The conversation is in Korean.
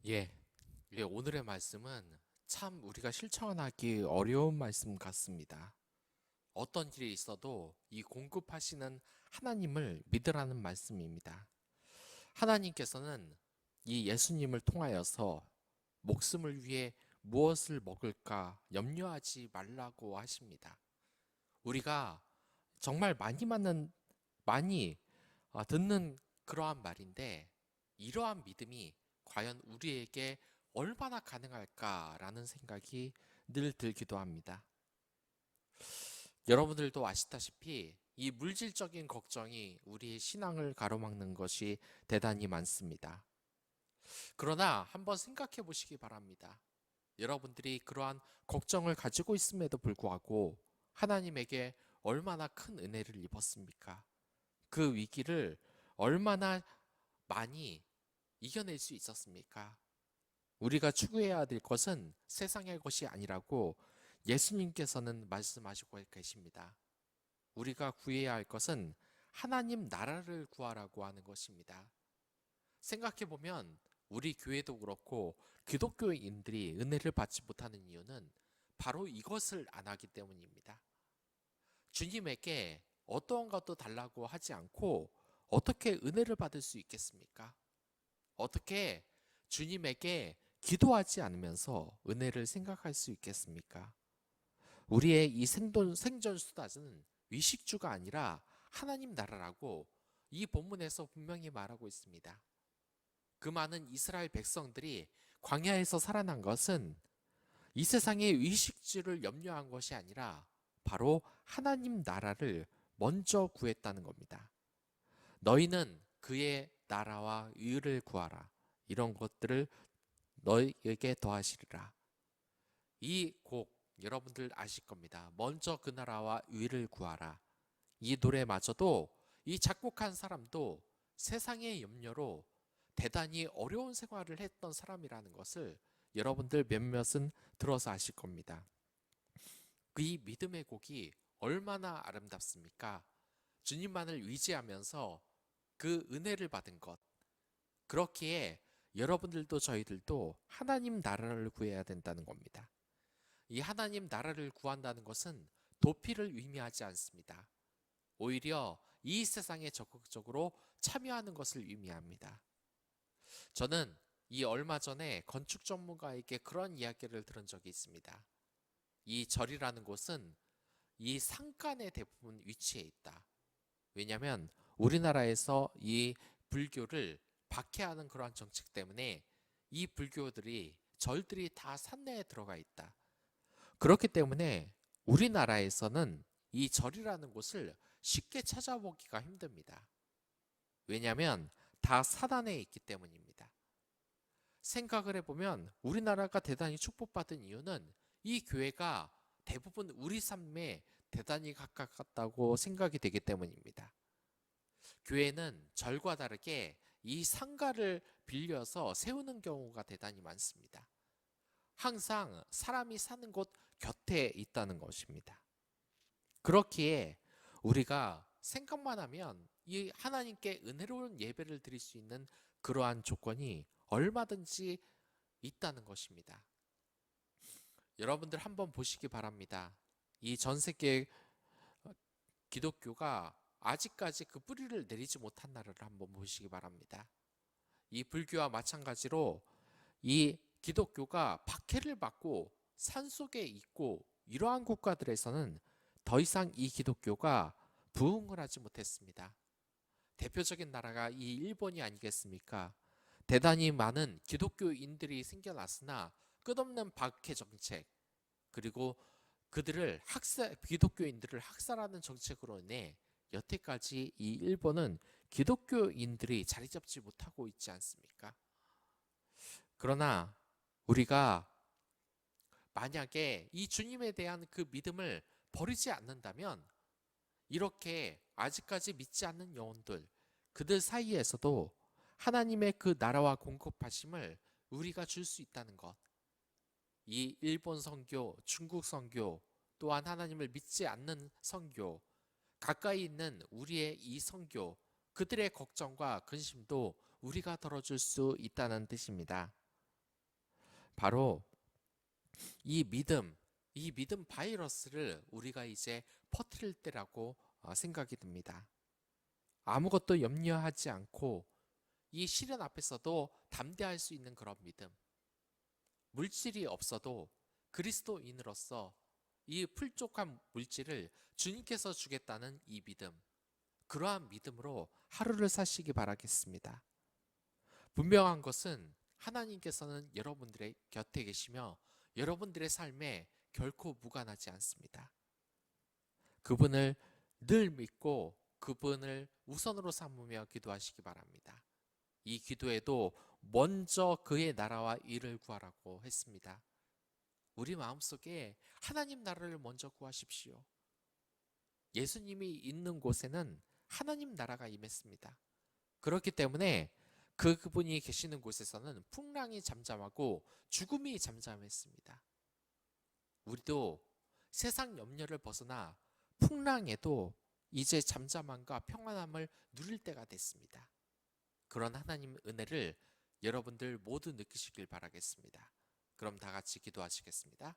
예, 오늘의 말씀은 참 우리가 실천하기 어려운 말씀 같습니다. 어떤 일이 있어도 이 공급하시는 하나님을 믿으라는 말씀입니다. 하나님께서는 이 예수님을 통하여서 목숨을 위해 무엇을 먹을까 염려하지 말라고 하십니다. 우리가 정말 많이 듣는 그러한 말인데, 이러한 믿음이 과연 우리에게 얼마나 가능할까라는 생각이 늘 들기도 합니다. 여러분들도 아시다시피 이 물질적인 걱정이 우리의 신앙을 가로막는 것이 대단히 많습니다. 그러나 한번 생각해 보시기 바랍니다. 여러분들이 그러한 걱정을 가지고 있음에도 불구하고 하나님에게 얼마나 큰 은혜를 입었습니까? 그 위기를 얼마나 많이 이겨낼 수 있었습니까? 우리가 추구해야 될 것은 세상의 것이 아니라고 예수님께서는 말씀하시고 계십니다. 우리가 구해야 할 것은 하나님 나라를 구하라고 하는 것입니다. 생각해 보면 우리 교회도 그렇고 기독교인들이 은혜를 받지 못하는 이유는 바로 이것을 안 하기 때문입니다. 주님에게 어떠한 것도 달라고 하지 않고 어떻게 은혜를 받을 수 있겠습니까? 어떻게 주님에게 기도하지 않으면서 은혜를 생각할 수 있겠습니까? 우리의 이 생존 수단은 위식주가 아니라 하나님 나라라고 이 본문에서 분명히 말하고 있습니다. 그 많은 이스라엘 백성들이 광야에서 살아난 것은 이 세상의 위식주를 염려한 것이 아니라 바로 하나님 나라를 먼저 구했다는 겁니다. 너희는 그의 나라와 의를 구하라. 이런 것들을 너희에게 더하시리라. 이 곡 여러분들 아실 겁니다. 먼저 그 나라와 의를 구하라. 이 노래마저도 이 작곡한 사람도 세상의 염려로 대단히 어려운 생활을 했던 사람이라는 것을 여러분들 몇몇은 들어서 아실 겁니다. 이 믿음의 곡이 얼마나 아름답습니까? 주님만을 의지하면서 그 은혜를 받은 것. 그렇기에 여러분들도 저희들도 하나님 나라를 구해야 된다는 겁니다. 이 하나님 나라를 구한다는 것은 도피를 의미하지 않습니다. 오히려 이 세상에 적극적으로 참여하는 것을 의미합니다. 저는 이 얼마 전에 건축 전문가에게 그런 이야기를 들은 적이 있습니다. 이 절이라는 곳은 이 산간에 대부분 위치해 있다. 왜냐하면 우리나라에서 이 불교를 박해하는 그러한 정책 때문에 이 불교들이 절들이 다 산내에 들어가 있다. 그렇기 때문에 우리나라에서는 이 절이라는 곳을 쉽게 찾아보기가 힘듭니다. 왜냐하면 다 사단에 있기 때문입니다. 생각을 해보면 우리나라가 대단히 축복받은 이유는 이 교회가 대부분 우리 삶에 대단히 가깝다고 생각이 되기 때문입니다. 교회는 절과 다르게 이 상가를 빌려서 세우는 경우가 대단히 많습니다. 항상 사람이 사는 곳 곁에 있다는 것입니다. 그렇기에 우리가 생각만 하면 이 하나님께 은혜로운 예배를 드릴 수 있는 그러한 조건이 얼마든지 있다는 것입니다. 여러분들 한번 보시기 바랍니다. 이 전 세계 기독교가 아직까지 그 뿌리를 내리지 못한 나라를 한번 보시기 바랍니다. 이 불교와 마찬가지로 이 기독교가 박해를 받고 산속에 있고 이러한 국가들에서는 더 이상 이 기독교가 부흥을 하지 못했습니다. 대표적인 나라가 이 일본이 아니겠습니까? 대단히 많은 기독교인들이 생겨났으나 끝없는 박해 정책, 그리고 기독교인들을 학살하는 정책으로 인해 여태까지 이 일본은 기독교인들이 자리 잡지 못하고 있지 않습니까? 그러나 우리가 만약에 이 주님에 대한 그 믿음을 버리지 않는다면 이렇게 아직까지 믿지 않는 영혼들, 그들 사이에서도 하나님의 그 나라와 공급하심을 우리가 줄 수 있다는 것. 이 일본 선교, 중국 선교, 또한 하나님을 믿지 않는 선교, 가까이 있는 우리의 이 선교, 그들의 걱정과 근심도 우리가 덜어줄 수 있다는 뜻입니다. 바로 이 믿음 바이러스를 우리가 이제 퍼뜨릴 때라고 생각이 듭니다. 아무것도 염려하지 않고 이 시련 앞에서도 담대할 수 있는 그런 믿음. 물질이 없어도 그리스도인으로서 이 풀족한 물질을 주님께서 주겠다는 이 믿음. 그러한 믿음으로 하루를 사시기 바라겠습니다. 분명한 것은 하나님께서는 여러분들의 곁에 계시며 여러분들의 삶에 결코 무관하지 않습니다. 그분을 늘 믿고 그분을 우선으로 삼으며 기도하시기 바랍니다. 이 기도에도 먼저 그의 나라와 일을 구하라고 했습니다. 우리 마음속에 하나님 나라를 먼저 구하십시오. 예수님이 있는 곳에는 하나님 나라가 임했습니다. 그렇기 때문에 그분이 계시는 곳에서는 풍랑이 잠잠하고 죽음이 잠잠했습니다. 우리도 세상 염려를 벗어나 풍랑에도 이제 잠잠함과 평안함을 누릴 때가 됐습니다. 그런 하나님의 은혜를 여러분들 모두 느끼시길 바라겠습니다. 그럼 다 같이 기도하시겠습니다.